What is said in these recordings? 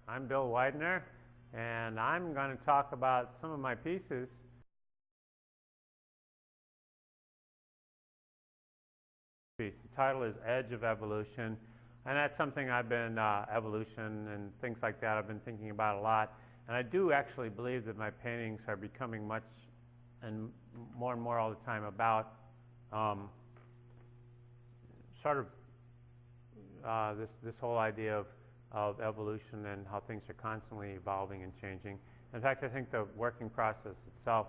I'm Bill Weidner, and I'm going to talk about some of my pieces. The title is Edge of Evolution, and that's something I've been, evolution and things like that, I've been thinking about a lot. And I do actually believe that my paintings are becoming much and more all the time about this whole idea of evolution and how things are constantly evolving and changing. In fact, I think the working process itself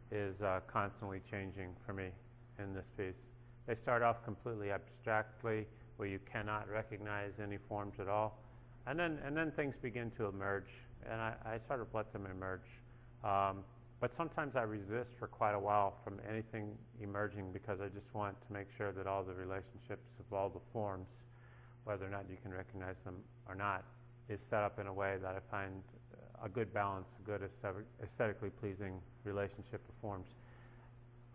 is constantly changing for me in this piece. They start off completely abstractly, where you cannot recognize any forms at all, and then things begin to emerge, and I sort of let them emerge. But sometimes I resist for quite a while from anything emerging, because I just want to make sure that all the relationships of all the forms, whether or not you can recognize them or not, is set up in a way that I find a good balance, a good aesthetically pleasing relationship of forms.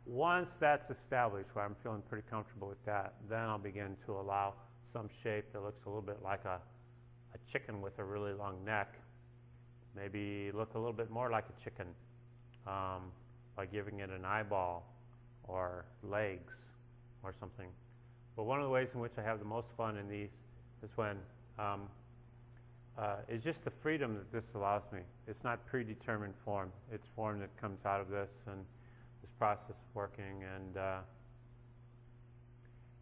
Once that's established, where I'm feeling pretty comfortable with that, then I'll begin to allow some shape that looks a little bit like a chicken with a really long neck, maybe look a little bit more like a chicken, by giving it an eyeball or legs or something. But one of the ways in which I have the most fun in these is when it's just the freedom that this allows me. It's not predetermined form. It's form that comes out of this and this process of working, and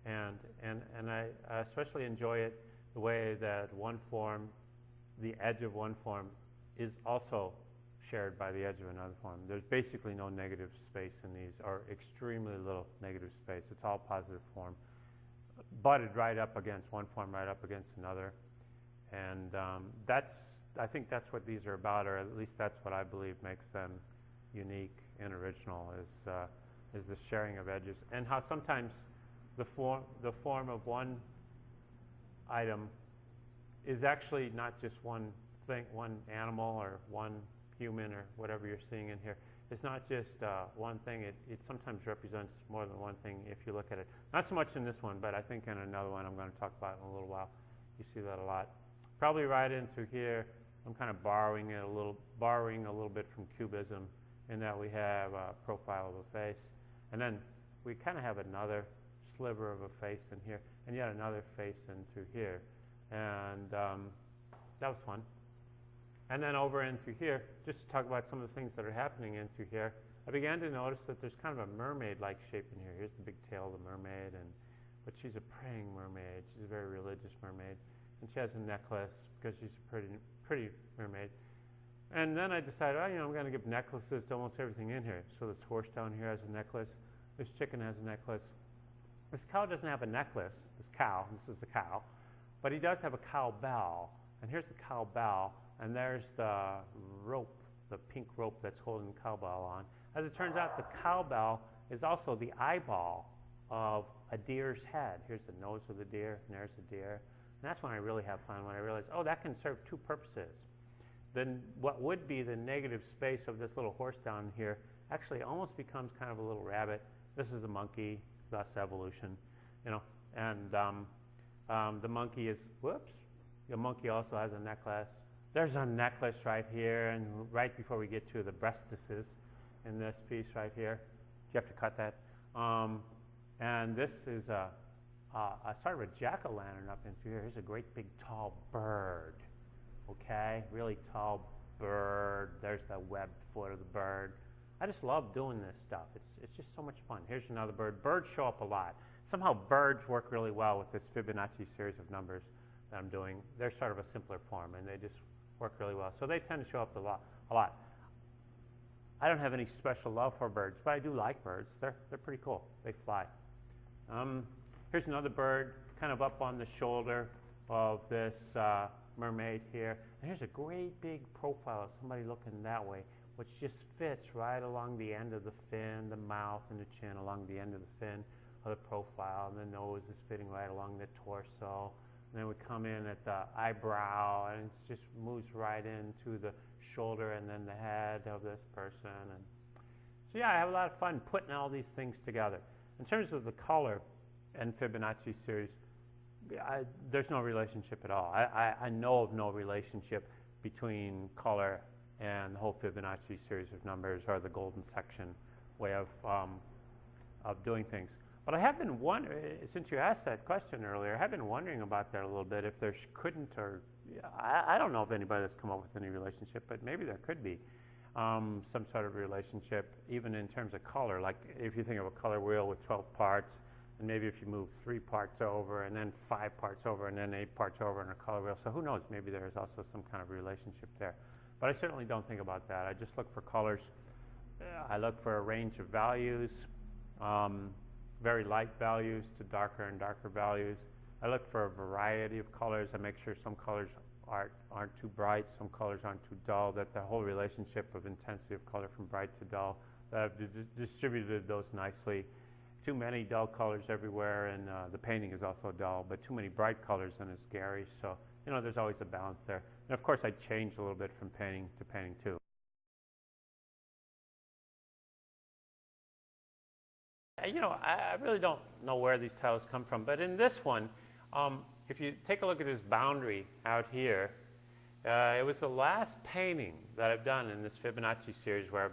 I especially enjoy it the way that one form, the edge of one form, is also shared by the edge of another form. There's basically no negative space in these, or extremely little negative space. It's all positive form, butted right up against one form, right up against another. And I think that's what these are about, or at least that's what I believe makes them unique and original, is the sharing of edges, and how sometimes the form of one item is actually not just one thing, one animal or one human or whatever you're seeing in here. It's not just one thing. It sometimes represents more than one thing if you look at it. Not so much in this one, but I think in another one I'm going to talk about in a little while. You see that a lot. Probably right in through here, I'm kind of borrowing a little bit from Cubism, in that we have a profile of a face, and then we kind of have another sliver of a face in here, and yet another face in through here, and that was fun. And then over in through here, just to talk about some of the things that are happening in through here, I began to notice that there's kind of a mermaid-like shape in here. Here's the big tail of the mermaid, but she's a praying mermaid. She's a very religious mermaid, and she has a necklace because she's a pretty mermaid. And then I decided, I'm going to give necklaces to almost everything in here. So this horse down here has a necklace. This chicken has a necklace. This cow doesn't have a necklace. This is the cow. But he does have a cow bell. And here's the cow bell. And there's the rope, the pink rope that's holding the cowbell on. As it turns out, the cowbell is also the eyeball of a deer's head. Here's the nose of the deer, and there's the deer. And that's when I really have fun, when I realize, that can serve two purposes. Then what would be the negative space of this little horse down here actually almost becomes kind of a little rabbit. This is a monkey, thus evolution, and the monkey is, the monkey also has a necklace. There's a necklace right here, and right before we get to the breastises in this piece right here, you have to cut that. And this is a sort of a jack-o'-lantern up into here. Here's a great big tall bird. Okay, really tall bird. There's the webbed foot of the bird. I just love doing this stuff. It's just so much fun. Here's another bird. Birds show up a lot. Somehow birds work really well with this Fibonacci series of numbers that I'm doing. They're sort of a simpler form, and they just work really well. So they tend to show up a lot. I don't have any special love for birds, but I do like birds. They're pretty cool. They fly. Here's another bird, kind of up on the shoulder of this mermaid here. And here's a great big profile of somebody looking that way, which just fits right along the end of the fin, the mouth and the chin along the end of the fin of the profile, and the nose is fitting right along the torso. And then we come in at the eyebrow, and it just moves right into the shoulder and then the head of this person. And so I have a lot of fun putting all these things together. In terms of the color and Fibonacci series, there's no relationship at all. I know of no relationship between color and the whole Fibonacci series of numbers or the golden section way of doing things. But I have been wondering, since you asked that question earlier, I have been wondering about that a little bit, if there couldn't, or I don't know if anybody has come up with any relationship, but maybe there could be some sort of relationship, even in terms of color. Like if you think of a color wheel with 12 parts, and maybe if you move 3 parts over, and then 5 parts over, and then 8 parts over in a color wheel. So who knows, maybe there is also some kind of relationship there. But I certainly don't think about that. I just look for colors. I look for a range of values, very light values to darker and darker values. I look for a variety of colors. I make sure some colors aren't too bright, some colors aren't too dull, that the whole relationship of intensity of color from bright to dull, that I've distributed those nicely. Too many dull colors everywhere, and the painting is also dull, but too many bright colors and it's garish. So, you know, there's always a balance there. And of course, I change a little bit from painting to painting too. You know, I really don't know where these tiles come from, but in this one, if you take a look at this boundary out here, it was the last painting that I've done in this Fibonacci series, where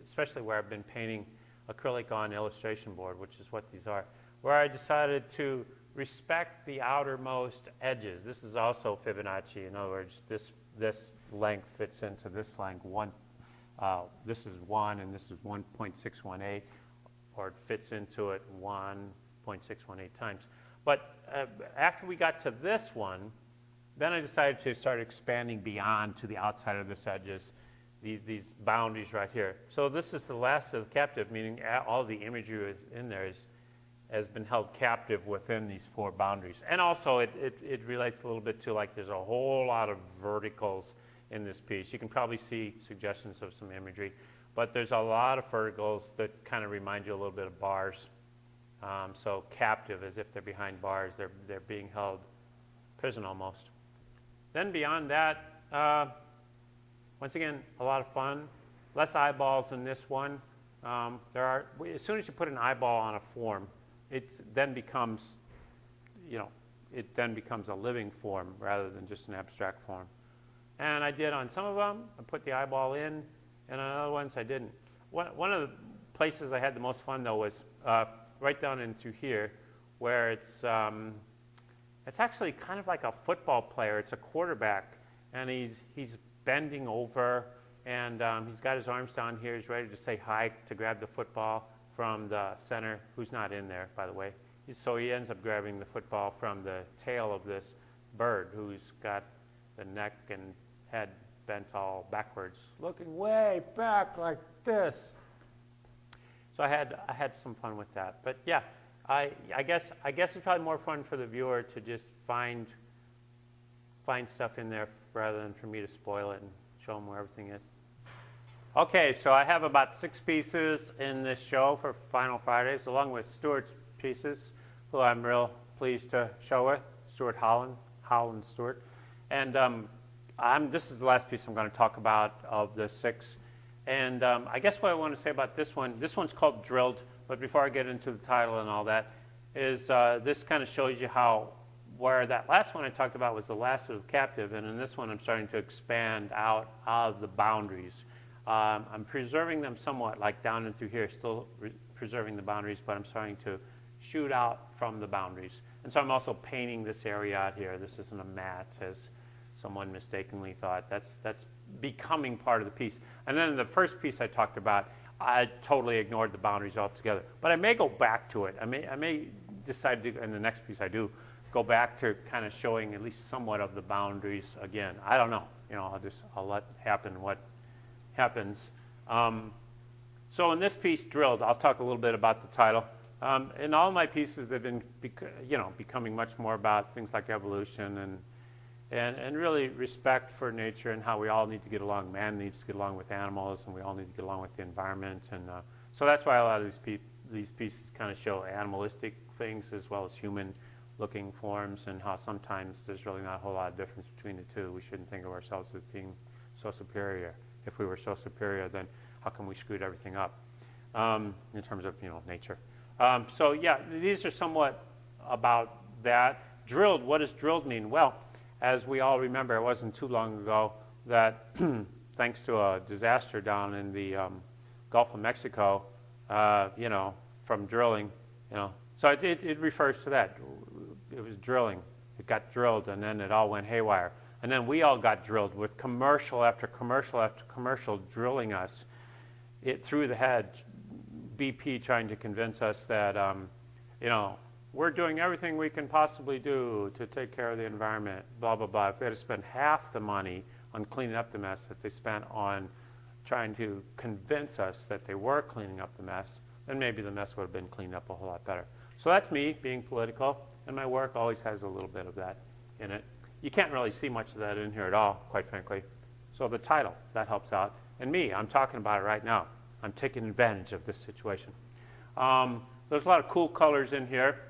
especially where I've been painting acrylic on illustration board, which is what these are, where I decided to respect the outermost edges. This is also Fibonacci. In other words, this length fits into this length. This is 1, and this is 1.618. Or it fits into it 1.618 times. But after we got to this one, then I decided to start expanding beyond to the outside of this edges, these boundaries right here. So this is the last of the captive, meaning all the imagery in there has been held captive within these 4 boundaries. And also it relates a little bit to, like, there's a whole lot of verticals in this piece. You can probably see suggestions of some imagery. But there's a lot of verticals that kind of remind you a little bit of bars. So captive, as if they're behind bars. They're being held prison almost. Then beyond that, once again, a lot of fun. Less eyeballs in this one. As soon as you put an eyeball on a form, it then becomes, you know, a living form rather than just an abstract form. And I did on some of them. I put the eyeball in. And on other ones, I didn't. One of the places I had the most fun, though, was right down into here, where it's actually kind of like a football player. It's a quarterback, and he's bending over, and he's got his arms down here. He's ready to say hi to grab the football from the center, who's not in there, by the way. So he ends up grabbing the football from the tail of this bird, who's got the neck and head bent all backwards, looking way back like this. So I had some fun with that. But yeah, I guess it's probably more fun for the viewer to just find stuff in there rather than for me to spoil it and show them where everything is. Okay, so I have about 6 pieces in this show for Final Fridays, along with Stuart's pieces, who I'm real pleased to show with, Stuart Holland Stuart. And this is the last piece I'm going to talk about of the 6. And I guess what I want to say about this one's called Drilled, but before I get into the title and all that, is this kind of shows you where that last one I talked about was the last of the captive, and in this one I'm starting to expand out of the boundaries. I'm preserving them somewhat, like down and through here, still preserving the boundaries, but I'm starting to shoot out from the boundaries. And so I'm also painting this area out here. This isn't a mat, as someone mistakenly thought. That's becoming part of the piece. And then in the first piece I talked about, I totally ignored the boundaries altogether. But I may go back to it. I may decide to, in the next piece I do, go back to kind of showing at least somewhat of the boundaries again. I don't know. You know, I'll let happen what happens. So in this piece, Drilled, I'll talk a little bit about the title. In all my pieces, they've been, becoming much more about things like evolution and really respect for nature and how we all need to get along. Man needs to get along with animals, and we all need to get along with the environment. And so that's why a lot of these pieces kind of show animalistic things as well as human-looking forms, and how sometimes there's really not a whole lot of difference between the two. We shouldn't think of ourselves as being so superior. If we were so superior, then how come we screwed everything up in terms of nature? So yeah, these are somewhat about that. Drilled, what does drilled mean? Well, as we all remember, it wasn't too long ago that thanks to a disaster down in the Gulf of Mexico, from drilling, so it refers to that. It was drilling. It got drilled, and then it all went haywire. And then we all got drilled with commercial after commercial after commercial drilling us through the head. BP trying to convince us that, we're doing everything we can possibly do to take care of the environment, blah, blah, blah. If they had to spend half the money on cleaning up the mess that they spent on trying to convince us that they were cleaning up the mess, then maybe the mess would have been cleaned up a whole lot better. So that's me being political, and my work always has a little bit of that in it. You can't really see much of that in here at all, quite frankly. So the title, that helps out. And me, I'm talking about it right now. I'm taking advantage of this situation. There's a lot of cool colors in here,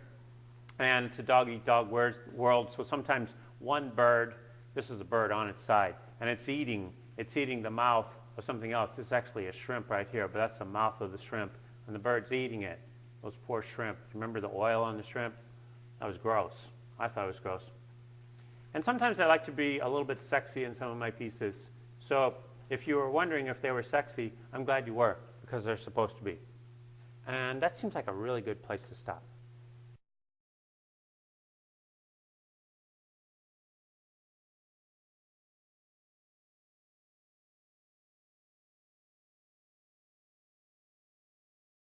and it's a dog-eat-dog world, so sometimes one bird, this is a bird on its side, and it's eating the mouth of something else. This is actually a shrimp right here, but that's the mouth of the shrimp, and the bird's eating it. Those poor shrimp. Remember the oil on the shrimp? That was gross. I thought it was gross. And sometimes I like to be a little bit sexy in some of my pieces. So if you were wondering if they were sexy, I'm glad you were, because they're supposed to be. And that seems like a really good place to stop.